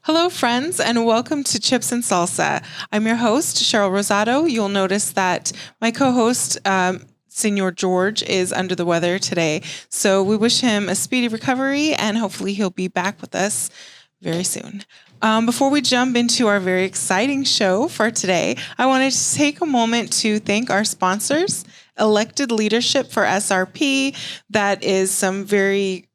Hello, friends, and welcome to Chips and Salsa. I'm your host, Cheryl Rosado. You'll notice that my co-host, Senor George, is under the weather today. So we wish him a speedy recovery, and hopefully he'll be back with us very soon. Before we jump into our very exciting show for today, I wanted to take a moment to thank our sponsors, Elected Leadership for SRP. That is some very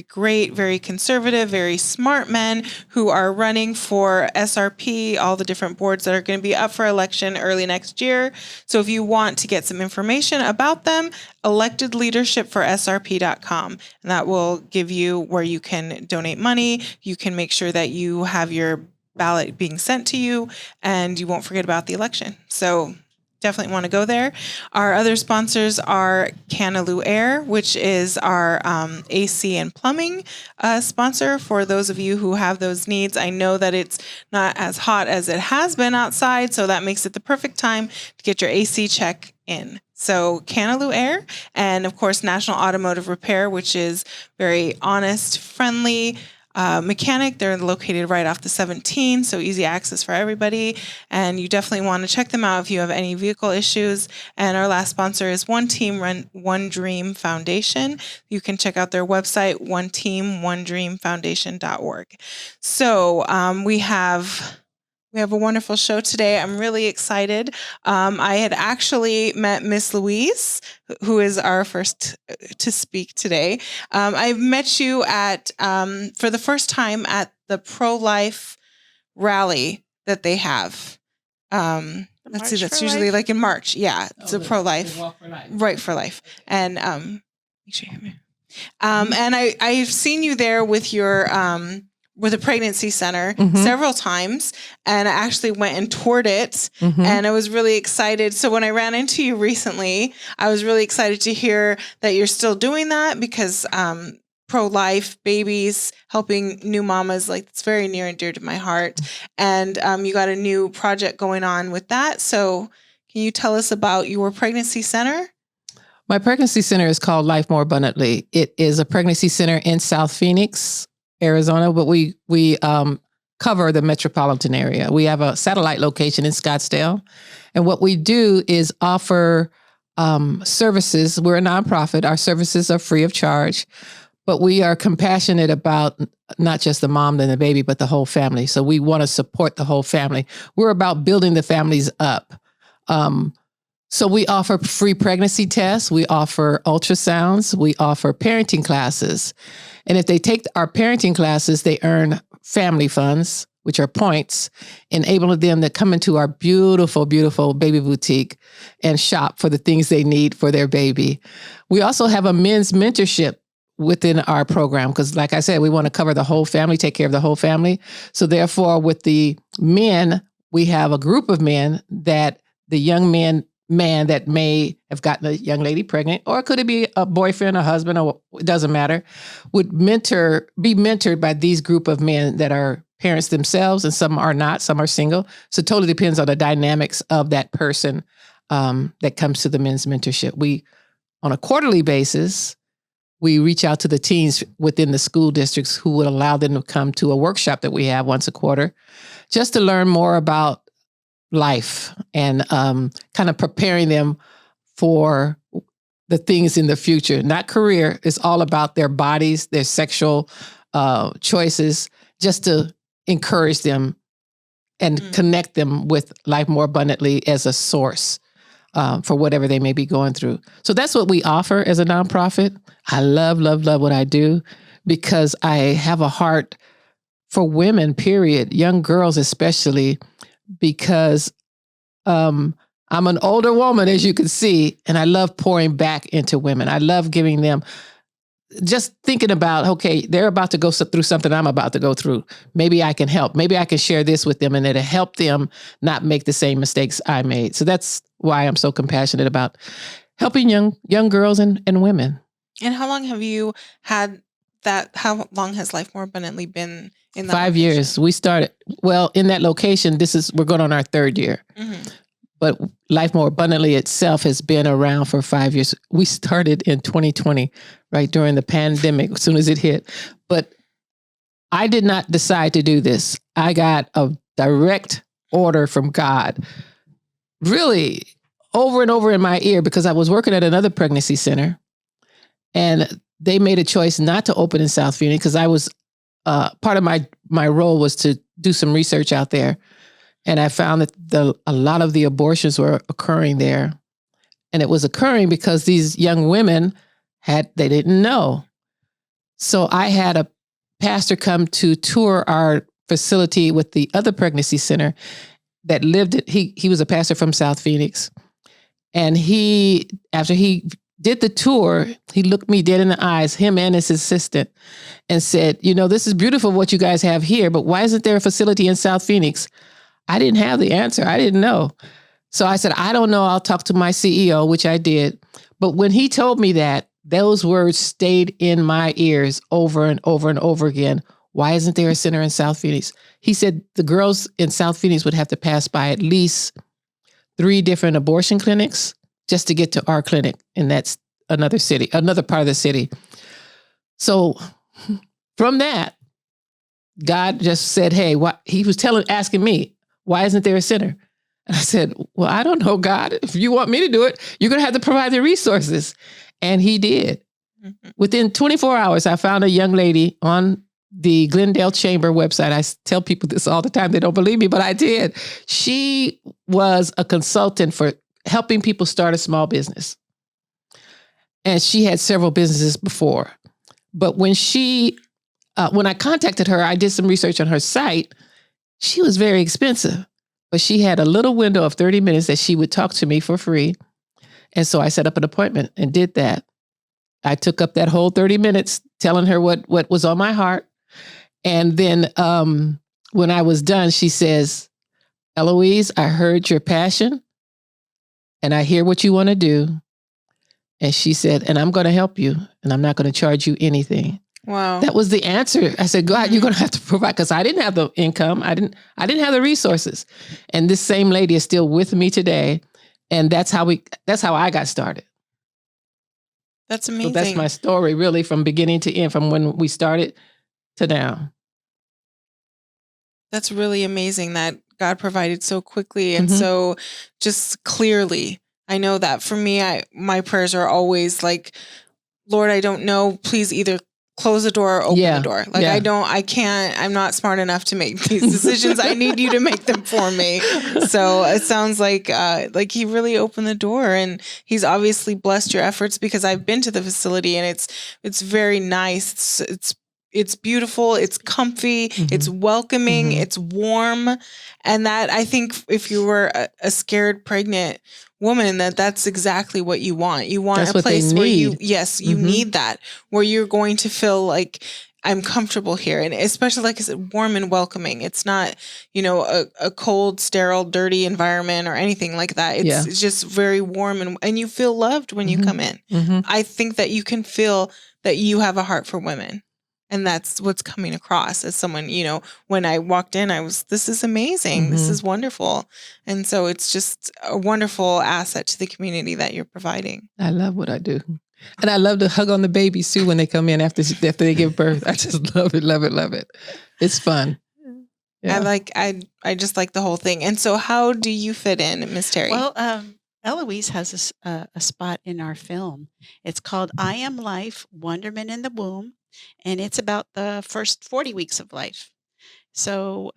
great, very conservative, very smart men who are running for SRP, all the different boards that are going to be up for election early next year. So if you want to get some information about them, electedleadershipforsrp.com. And that will give you where you can donate money. You can make sure that you have your ballot being sent to you and you won't forget about the election. So definitely want to go there. Our other sponsors are Canaloo Air, which is our AC and plumbing sponsor for those of you who have those needs. I know that it's not as hot as it has been outside, so that makes it the perfect time to get your AC check in. So Canaloo Air, and of course National Automotive Repair, which is very honest, friendly, mechanic. They're located right off the 17, so easy access for everybody. And you definitely want to check them out if you have any vehicle issues. And our last sponsor is One Team One Dream Foundation. You can check out their website, oneteamonedreamfoundation.org. So we have a wonderful show today. I'm really excited. I had actually met Miss Louise, who is our first to speak today. I met you at for the first time at the pro-life rally that they have. Let's see, that's usually like in March. Yeah, it's a pro-life, right for life. And make sure you hear me. And I've seen you there with your with a pregnancy center several times, and I actually went and toured it, and I was really excited. So when I ran into you recently, I was really excited to hear that you're still doing that because pro-life, babies, helping new mamas, like it's very near and dear to my heart. And you got a new project going on with that. So can you tell us about your pregnancy center? My pregnancy center is called Life More Abundantly. It is a pregnancy center in South Phoenix, Arizona, but we cover the metropolitan area. We have a satellite location in Scottsdale. And what we do is offer services. We're a nonprofit. Our services are free of charge, but we are compassionate about not just the mom and the baby, but the whole family. So we want to support the whole family. We're about building the families up. So we offer free pregnancy tests. We offer ultrasounds. We offer parenting classes. And if they take our parenting classes, they earn family funds, which are points, enabling them to come into our beautiful, beautiful baby boutique and shop for the things they need for their baby. We also have a men's mentorship within our program because, like I said, we want to cover the whole family, take care of the whole family. So therefore, with the men, we have a group of men that the young man that may have gotten a young lady pregnant, or could it be a boyfriend, a husband, or it doesn't matter, would be mentored by these group of men that are parents themselves, and some are not, some are single. So it totally depends on the dynamics of that person that comes to the men's mentorship. We, on a quarterly basis, we reach out to the teens within the school districts who would allow them to come to a workshop that we have once a quarter, just to learn more about life and kind of preparing them for the things in the future. Not career. It's all about their bodies, their sexual choices, just to encourage them and connect them with Life More Abundantly as a source for whatever they may be going through. So that's what we offer as a nonprofit. I love, love, love what I do because I have a heart for women, period, young girls especially, because I'm an older woman, as you can see, and I love pouring back into women. I love giving them, just thinking about, okay, they're about to go through something I'm about to go through. Maybe I can help. Maybe I can share this with them and it'll help them not make the same mistakes I made. So that's why I'm so compassionate about helping young girls and women. And how long have you had that? How long has Life More Abundantly been in that 5 location? years. We started, in that location, we're going on our third year. But Life More Abundantly itself has been around for 5 years. We started in 2020, right during the pandemic, as soon as it hit. But I did not decide to do this. I got a direct order from God, really over and over in my ear, because I was working at another pregnancy center, and they made a choice not to open in South Phoenix because I was part of my role was to do some research out there, and I found that a lot of the abortions were occurring there, and it was occurring because these young women they didn't know. So I had a pastor come to tour our facility with the other pregnancy center that lived it. He was a pastor from South Phoenix. And after he did the tour, he looked me dead in the eyes, him and his assistant, and said, this is beautiful what you guys have here, but why isn't there a facility in South Phoenix? I didn't have the answer. I didn't know. So I said, I don't know. I'll talk to my CEO, which I did. But when he told me that, those words stayed in my ears over and over and over again. Why isn't there a center in South Phoenix? He said the girls in South Phoenix would have to pass by at least 3 different abortion clinics just to get to our clinic. And that's another part of the city. So from that, God just said, hey, he was asking me, why isn't there a center? And I said, well, I don't know, God. If you want me to do it, you're going to have to provide the resources. And he did. Mm-hmm. Within 24 hours, I found a young lady on the Glendale Chamber website. I tell people this all the time. They don't believe me, but I did. She was a consultant for helping people start a small business. And she had several businesses before. But when I contacted her, I did some research on her site. She was very expensive, but she had a little window of 30 minutes that she would talk to me for free. And so I set up an appointment and did that. I took up that whole 30 minutes telling her what was on my heart. And then when I was done, she says, Elouise, I heard your passion and I hear what you want to do. And she said, and I'm going to help you and I'm not going to charge you anything. Wow. That was the answer. I said, God, you're going to have to provide, because I didn't have the income. I didn't have the resources. And this same lady is still with me today. And that's how I got started. That's amazing. So that's my story, really, from beginning to end, from when we started to now. That's really amazing that God provided so quickly and so just clearly. I know that for me, my prayers are always like, Lord, I don't know, please either close the door or open the door. Like I'm not smart enough to make these decisions. I need you to make them for me. So it sounds like he really opened the door, and he's obviously blessed your efforts, because I've been to the facility and it's very nice. It's beautiful. It's comfy. It's welcoming. It's warm. And that, I think, if you were a scared pregnant woman, that's exactly what you want. You want a place where you need that, where you're going to feel like, I'm comfortable here. And especially, like I said, warm and welcoming. It's not, a cold, sterile, dirty environment or anything like that. It's just very warm, and you feel loved when you come in. I think that you can feel that you have a heart for women. And that's what's coming across as someone, when I walked in, this is amazing. This is wonderful. And so it's just a wonderful asset to the community that you're providing. I love what I do. And I love to hug on the babies too when they come in after they give birth. I just love it, love it, love it. It's fun. Yeah. I just like the whole thing. And so how do you fit in, Miss Terri? Well, Elouise has a spot in our film. It's called I Am Life, Wonderment in the Womb. And it's about the first 40 weeks of life. So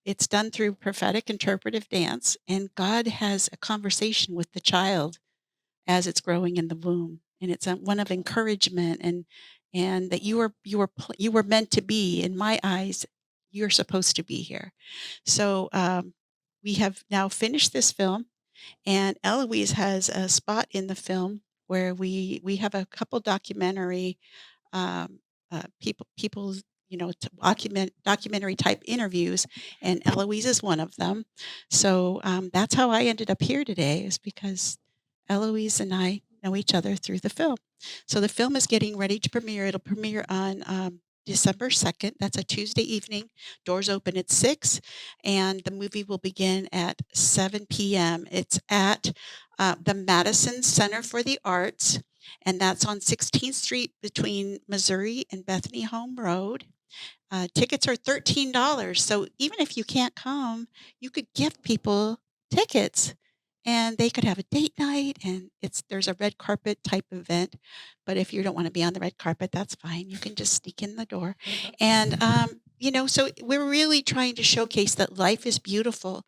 it's done through prophetic interpretive dance. And God has a conversation with the child as it's growing in the womb. And it's one of encouragement and that you were meant to be. In my eyes, you're supposed to be here. So we have now finished this film. And Elouise has a spot in the film where we have a couple documentary people to documentary type interviews, and Elouise is one of them. So that's how I ended up here today, is because Elouise and I know each other through the film. So the film is getting ready to premiere. It'll premiere on December 2nd. That's a Tuesday evening. Doors open at 6, and the movie will begin at 7 p.m. It's at the Madison Center for the Arts, and that's on 16th Street between Missouri and Bethany Home Road. Tickets are $13. So even if you can't come, you could give people tickets and they could have a date night, and there's a red carpet type event. But if you don't want to be on the red carpet, that's fine. You can just sneak in the door. And, so we're really trying to showcase that life is beautiful.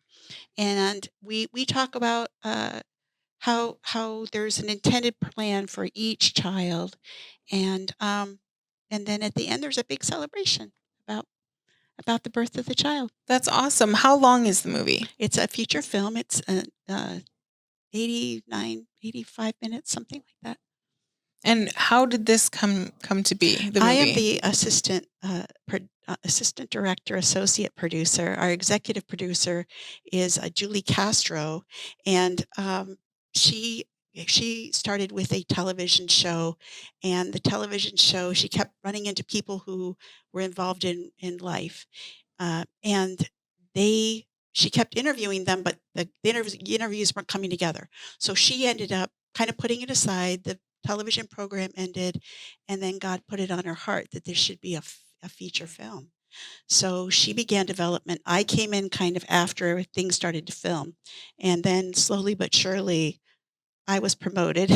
And we talk about how there's an intended plan for each child. And then at the end, there's a big celebration about the birth of the child. That's awesome. How long is the movie? It's a feature film. It's 85 minutes, something like that. And how did this come to be, the movie? I am the assistant director, associate producer. Our executive producer is Julie Castro, and she started with a television show, and the television show, she kept running into people who were involved in life, and she kept interviewing them, but the interviews weren't coming together. So she ended up kind of putting it aside. The television program ended, and then God put it on her heart that there should be a feature film. So she began development. I came in kind of after things started to film, and then slowly but surely I was promoted,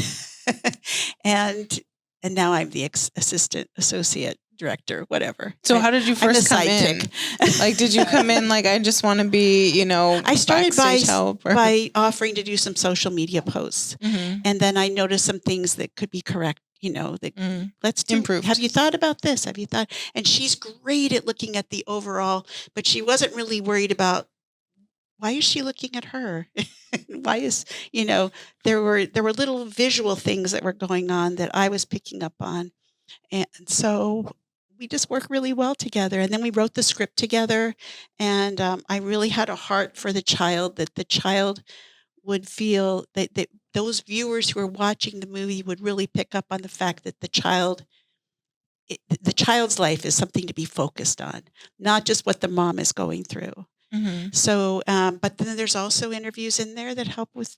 and now I'm the assistant associate director, whatever. So how did you first come in? Like, did you come in like, I just want to be, I started by offering to do some social media posts. Mm-hmm. And then I noticed some things that could be correct, let's do. Improved. Have you thought about this? Have you thought? And she's great at looking at the overall, but she wasn't really worried about, why is she looking at her? Why is, there were little visual things that were going on that I was picking up on. And so we just worked really well together. And then we wrote the script together. And I really had a heart for the child, that the child would feel that those viewers who are watching the movie would really pick up on the fact that the child's life is something to be focused on, not just what the mom is going through. Mm-hmm. So, but then there's also interviews in there that help with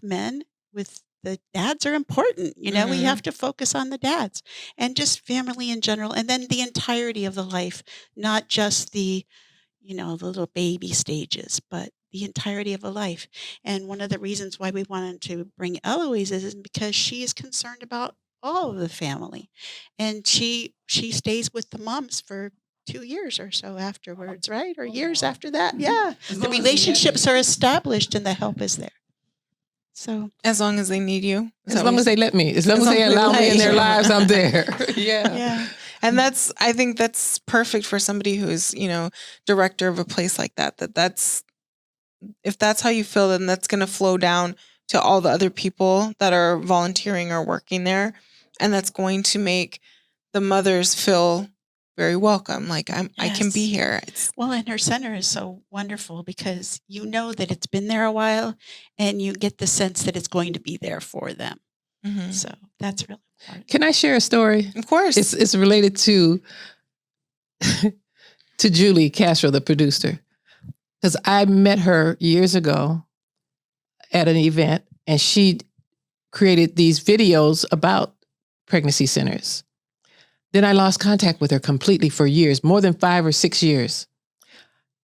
men. With the dads are important. Mm-hmm. We have to focus on the dads and just family in general, and then the entirety of the life, not just the little baby stages, but the entirety of a life. And one of the reasons why we wanted to bring Elouise is because she is concerned about all of the family, and she stays with the moms for 2 years or so afterwards, right? Or years after that. Yeah. The relationships are established and the help is there. So as long as they need you. As long as they let me. As long as they allow me in their lives, I'm there. Yeah. And I think that's perfect for somebody who's, director of a place like that. That's if that's how you feel, then that's going to flow down to all the other people that are volunteering or working there. And that's going to make the mothers feel very welcome. Like I can be here. And her center is so wonderful because that it's been there a while, and you get the sense that it's going to be there for them. Mm-hmm. So that's really important. Can I share a story? Of course. It's related to Julie Castro, the producer, because I met her years ago at an event, and she created these videos about pregnancy centers. Then I lost contact with her completely for years, more than 5 or 6 years.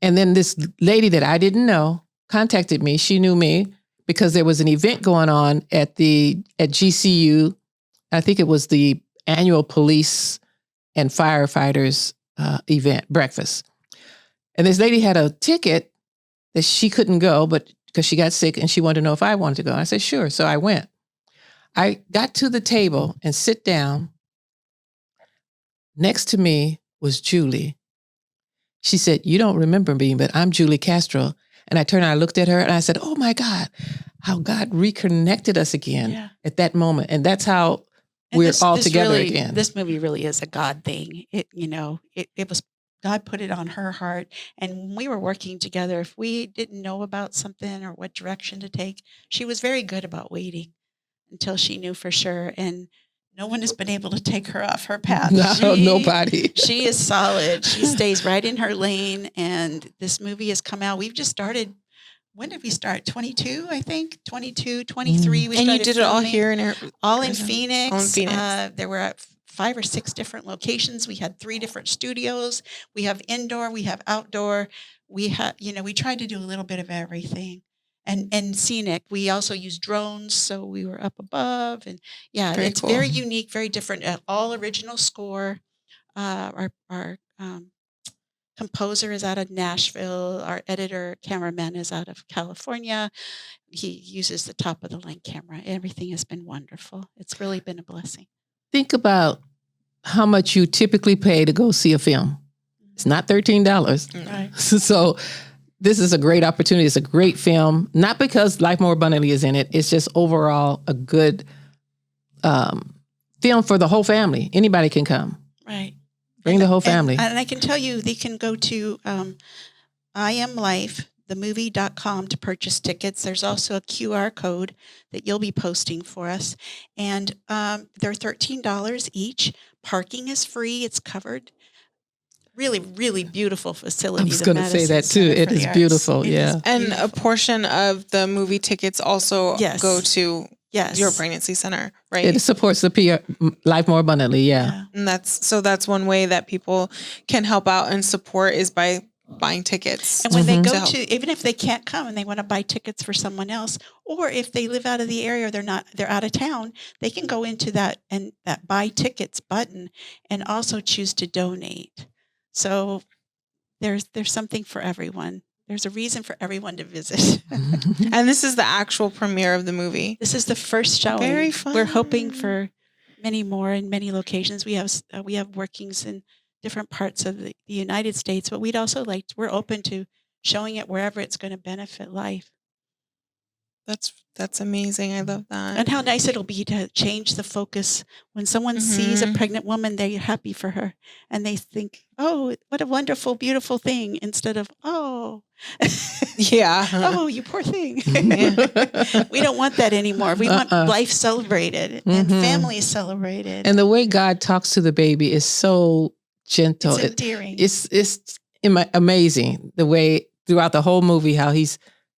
And then this lady that I didn't know contacted me. She knew me because there was an event going on at GCU. I think it was the annual police and firefighters event, breakfast. And this lady had a ticket that she couldn't go, but because she got sick, and she wanted to know if I wanted to go. I said, sure. So I went. I got to the table and sit down. Next to me was Julie. She said, you don't remember me, but I'm Julie Castro. And I turned and I looked at her and I said, oh my God, how God reconnected us again at that moment. And that's how we're all together again. This movie really is a God thing. It was, God put it on her heart. And when we were working together, if we didn't know about something or what direction to take, she was very good about waiting until she knew for sure. And no one has been able to take her off her path. Nobody. She is solid. She stays right in her lane. And this movie has come out. We've just started. When did we start? 22, I think. 22, 23. We and you did filming. It all here in all in Phoenix. All in Phoenix. There were 5 or 6 different locations. We had 3 different studios. We have indoor, we have outdoor. We have, we tried to do a little bit of everything. And scenic. We also use drones, so we were up above, and Very it's cool. very unique, very different. All original score. Our composer is out of Nashville. Our editor, cameraman is out of California. He uses the top of the line camera. Everything has been wonderful. It's really been a blessing. Think about how much you typically pay to go see a film. It's not $13. Right. So this is a great opportunity. It's a great film, not because Life More Abundantly is in it. It's just overall a good film for the whole family. Anybody can come. Right. Bring the whole family. And I can tell you, they can go to iamlifethemovie.com to purchase tickets. There's also a QR code that you'll be posting for us. And they're $13 each. Parking is free. It's covered. Really, really beautiful facility. I was going to say that too. It is beautiful. Yeah. And a portion of the movie tickets also go to your pregnancy center, right? It supports the Life More Abundantly. Yeah. And that's one way that people can help out and support is by buying tickets. And when they go to, even if they can't come and they want to buy tickets for someone else, or if they live out of the area, or they're out of town, they can go into that buy tickets button and also choose to donate. So there's something for everyone. There's a reason for everyone to visit. And this is the actual premiere of the movie. This is the first showing. Very fun. We're hoping for many more in many locations. We have workings in different parts of the United States, but we're open to showing it wherever it's going to benefit life. That's amazing. I love that. And how nice it'll be to change the focus. When someone sees a pregnant woman, they're happy for her. And they think, oh, what a wonderful, beautiful thing, instead of, oh. Yeah. Oh, you poor thing. We don't want that anymore. We want life celebrated and families celebrated. And the way God talks to the baby is so gentle. It's endearing. It's amazing the way throughout the whole movie, how he's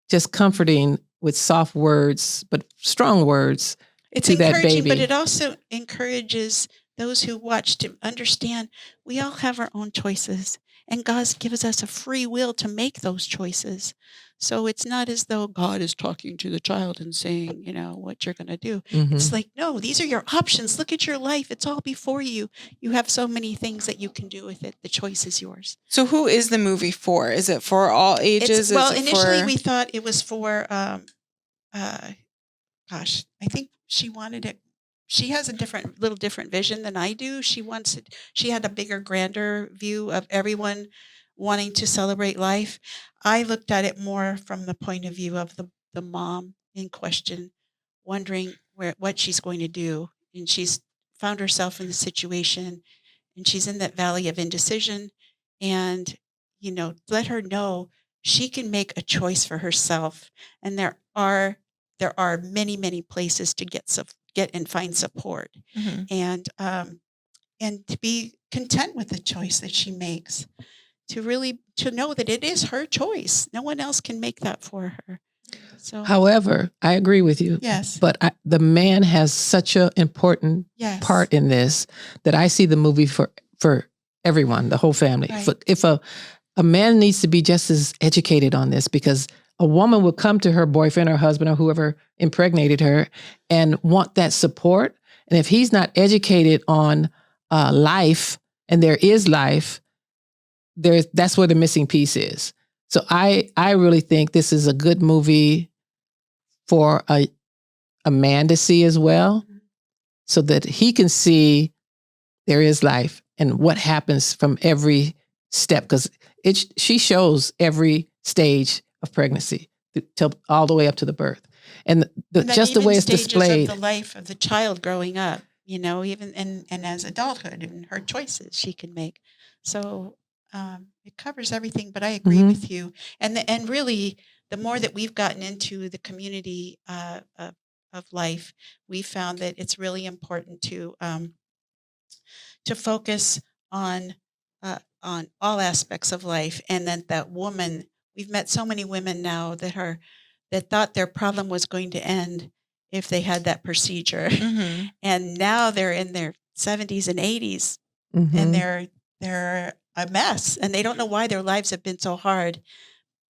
just comforting with soft words, but strong words to that baby. But it also encourages those who watch to understand we all have our own choices, and God gives us a free will to make those choices. So it's not as though God is talking to the child and saying, what you're going to do. It's like, no, these are your options. Look at your life. It's all before you. You have so many things that you can do with it. The choice is yours. So who is the movie for? Is it for all ages? Initially we thought it was for, I think she wanted it. She has a little different vision than I do. She wants it. She had a bigger, grander view of everyone wanting to celebrate life. I looked at it more from the point of view of the mom in question, wondering what she's going to do. And she's found herself in the situation, and she's in that valley of indecision. And, let her know she can make a choice for herself. And there are many, many places to get and find support, and to be content with the choice that she makes, to know that it is her choice. No one else can make that for her. So, however, I agree with you. Yes, but the man has such an important part in this that I see the movie for everyone, the whole family. Right. If a man needs to be just as educated on this, because a woman will come to her boyfriend or husband or whoever impregnated her and want that support. And if he's not educated on life, and there is life, that's where the missing piece is. So I really think this is a good movie for a man to see as well, so that he can see there is life and what happens from every step, because she shows every stage of pregnancy till all the way up to the birth, and just the way it's displayed. Of the life of the child growing up, even and as adulthood and her choices she can make. So it covers everything. But I agree with you, and really, the more that we've gotten into the community of life, we found that it's really important to focus on all aspects of life, and that woman. We've met so many women now that thought their problem was going to end if they had that procedure, and now they're in their 70s and 80s, Mhm. and they're a mess, and they don't know why their lives have been so hard.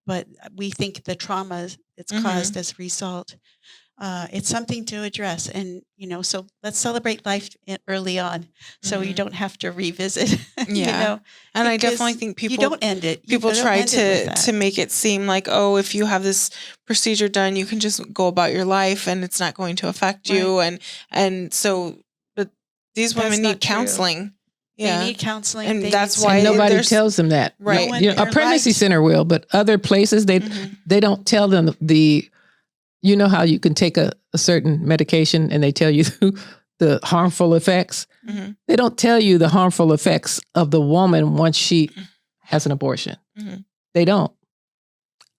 But we think the trauma it's caused as a result. It's something to address, and so let's celebrate life early on, so you don't have to revisit. Yeah. And I definitely because think you people don't end it. You people don't try end it with to that. make it seem like, oh, if you have this procedure done, you can just go about your life and it's not going to affect you. And so, but these That's women not need true. counseling. They Yeah. need counseling. And they that's need why And nobody there's- tells them that. Right. No one- You know, a their pregnancy lives- center will, but other places they don't tell them you know how you can take a certain medication and they tell you the harmful effects. Mhm. They don't tell you the harmful effects of the woman once she has an abortion. Mhm. They don't.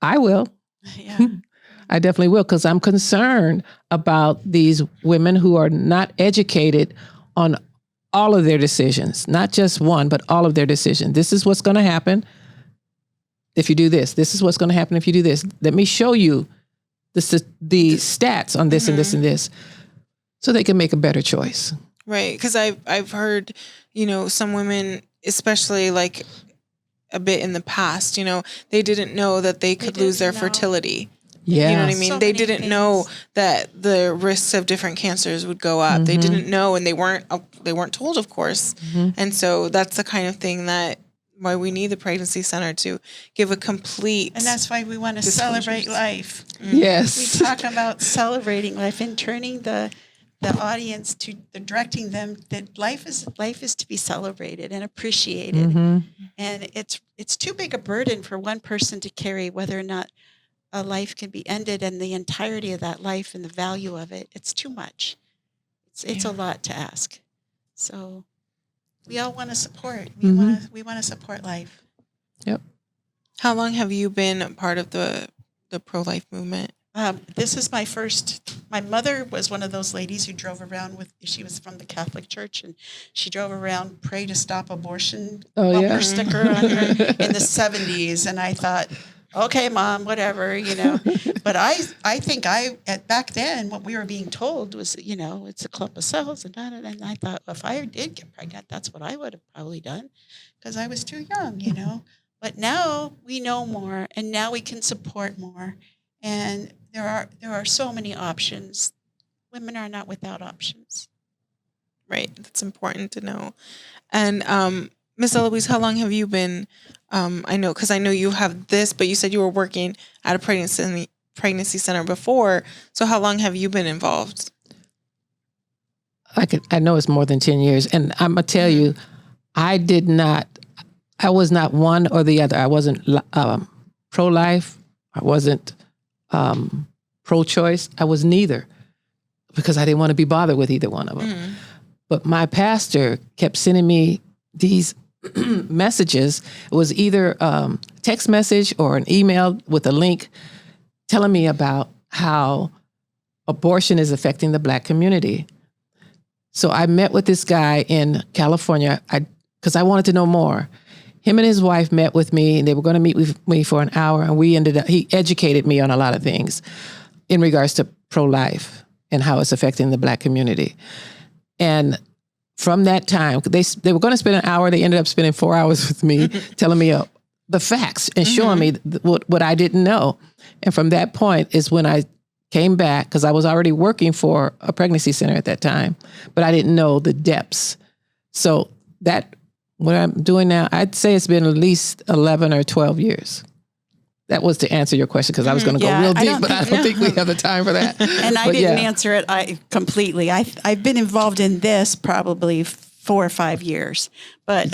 I will. Yeah. I definitely will, because I'm concerned about these women who are not educated on all of their decisions, not just one, but all of their decisions. This is what's going to happen if you do this. This is what's going to happen if you do this. Let me show you the stats on this and this and this, so they can make a better choice. Right. Because I've heard, some women, especially like a bit in the past, they didn't know that they could lose their didn't know. fertility. Yeah. You know what I mean? So They many didn't know things. that the risks of different cancers would go up. They didn't know, and they weren't told, of course. And so that's the kind of thing why we need the pregnancy center to give a complete. And that's why we want to Disclosures. celebrate life. Yes. We talk about celebrating life and turning the audience to directing them that life is to be celebrated and appreciated. Mhm. And it's too big a burden for one person to carry, whether or not a life can be ended and the entirety of that life and the value of it. It's too much. It's a lot to ask. So we all want to support. We want to support life. Yep. How long have you been part of the pro-life movement? This is my mother was one of those ladies who drove around she was from the Catholic Church, and she drove around Pray to Stop Abortion bumper sticker on her in the 70s. And I thought, okay, Mom, whatever, But I think back then what we were being told was, it's a clump of cells and and I thought, well, if I did get pregnant, that's what I would have probably done, because I was too young, But now we know more, and now we can support more. And there are so many options. Women are not without options. Right. That's important to know. And Miss Elouise, how long have you been? I know you have this, but you said you were working at a pregnancy center before. So how long have you been involved? I know it's more than 10 years. And I'm going to tell you, I was not one or the other. I wasn't pro-life. I wasn't pro-choice. I was neither, because I didn't want to be bothered with either one of them. But my pastor kept sending me these messages. It was either a text message or an email with a link telling me about how abortion is affecting the Black community. So I met with this guy in California because I wanted to know more. Him and his wife met with me, and they were going to meet with me for an hour, and he educated me on a lot of things in regards to pro-life and how it's affecting the Black community. And from that time, they were going to spend an hour. They ended up spending 4 hours with me, telling me the facts and showing me what I didn't know. And from that point is when I came back, because I was already working for a pregnancy center at that time, but I didn't know the depths. So what I'm doing now, I'd say it's been at least 11 or 12 years. That was to answer your question, because I was going to go real deep, but I don't think we have the time for that. And I didn't answer it completely. I've been involved in this probably 4 or 5 years, but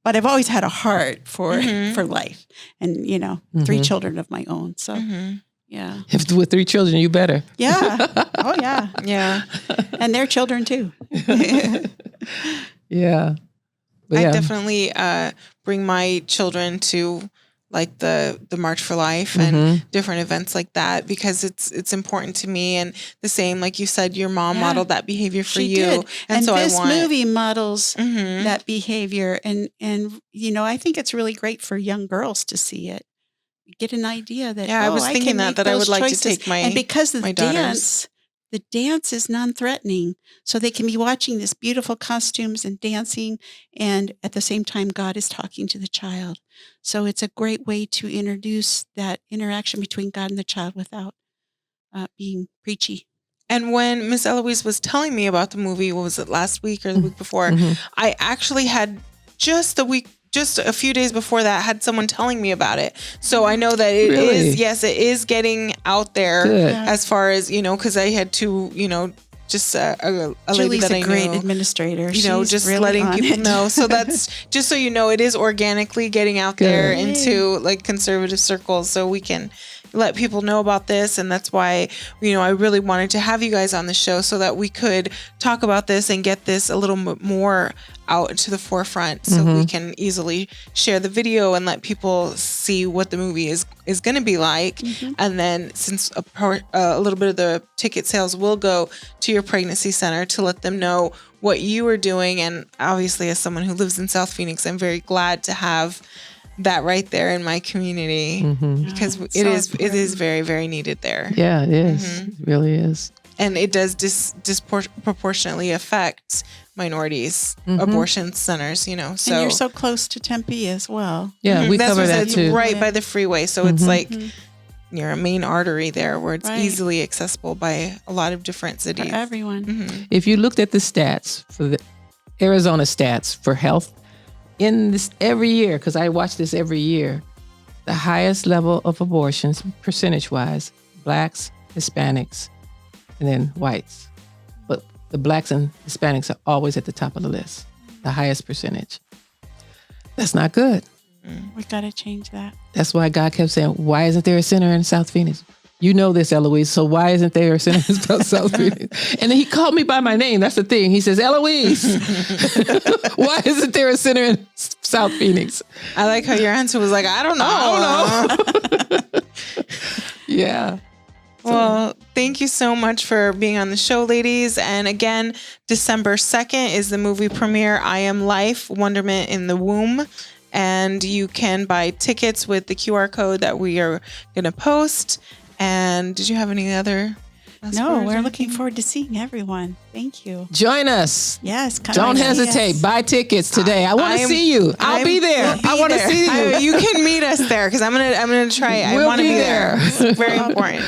but I've always had a heart for life, and 3 children of my own. So yeah, if with 3 children, you better. Yeah. Oh yeah. Yeah. And their children too. Yeah. But I definitely bring my children to like the March for Life and different events like that, because it's important to me. And the same, like you said, your mom modeled that behavior for She you. did. And so this I want movie models that behavior. And I think it's really great for young girls to see it. Get an idea that, I was thinking can that make I would those like choices. to take my and because of my the daughters. the dance is non-threatening. So they can be watching this beautiful costumes and dancing, and at the same time, God is talking to the child. So it's a great way to introduce that interaction between God and the child without being preachy. And when Miss Elouise was telling me about the movie, what was it, last week or the week before, I actually had just a few days before that, had someone telling me about it. So I know that it is, yes, it is getting out there. Good. As far as, because I had to, just a lady Julie's that I a great knew, administrator. just really letting on people it. know. So that's just so you know, it is organically getting out there into like conservative circles, so we can let people know about this. And that's why, I really wanted to have you guys on the show so that we could talk about this and get this a little bit more out to the forefront, so we can easily share the video and let people see what the movie is going to be like. And then since a little bit of the ticket sales will go to your pregnancy center, to let them know what you are doing. And obviously, as someone who lives in South Phoenix, I'm very glad to have that right there in my community, because it is very, very needed there. Yeah, it is. It really is. And it does disproportionately affect minorities, abortion centers, So And you're so close to Tempe as well. Yeah, we that's cover what that it's too. right by the freeway. So it's like near a main artery there, where it's easily accessible by a lot of different cities. For everyone. If you looked at the stats for the Arizona stats for health in this every year, because I watch this every year, the highest level of abortions percentage-wise, Blacks, Hispanics, and then whites. But the Blacks and Hispanics are always at the top of the list, the highest percentage. That's not good. We got to change that. That's why God kept saying, why isn't there a center in South Phoenix? You know this, Elouise, so why isn't there a center in South Phoenix? And then he called me by my name. That's the thing. He says, Elouise, why isn't there a center in South Phoenix? I like how your answer was like, I don't know. Yeah. Well, thank you so much for being on the show, ladies. And again, December 2nd is the movie premiere, I Am Life, Wonderment in the Womb. And you can buy tickets with the QR code that we are going to post. And did you have any other? No, we're looking forward to seeing everyone. Thank you. Join us. Yes. Don't hesitate. Buy tickets today. I want to see you. I'll be there. I want to see you. You can meet us there, because I'm gonna try. I want to be there. It's very important.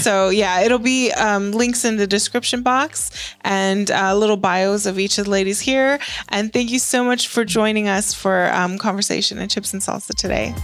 So yeah, it'll be links in the description box and little bios of each of the ladies here. And thank you so much for joining us for Conversation and Chips and Salsa today.